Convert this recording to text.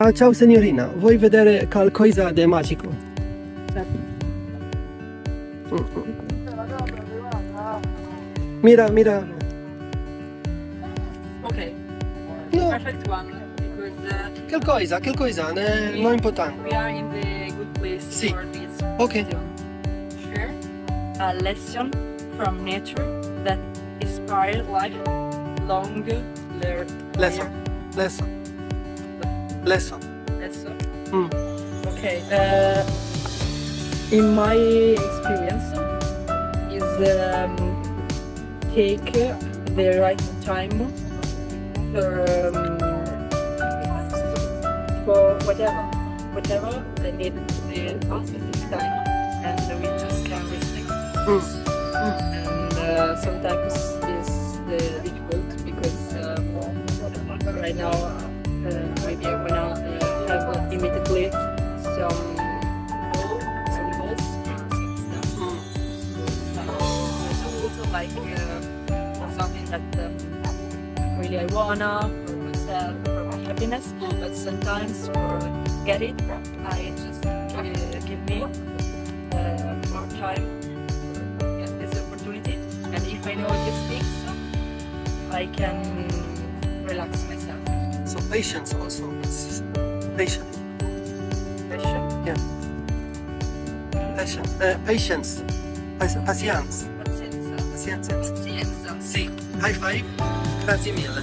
Ah, ciao signorina, vuoi vedere qualcosa di magico? Mira, mira. Okay, No, perfect one because qualcosa, non importante. we are in the good place Sì. for this Okay. question. Share a lesson from nature that inspired lifelong Lesson. lesson. Mm. Okay, in my experience is take the right time for whatever they need the specific time, and we just can respect. And sometimes it's difficult because right now maybe when I have immediately some goals. Also like something that really I wanna for myself, for my happiness, but sometimes for get it, I just give me more time to get this opportunity. And if I know these things, I can relax myself. So patience also. It's patience. Passion, Yeah. Patience. Patience. pazienza, Pazienza. pazienza. Sì. High five. Grazie mille.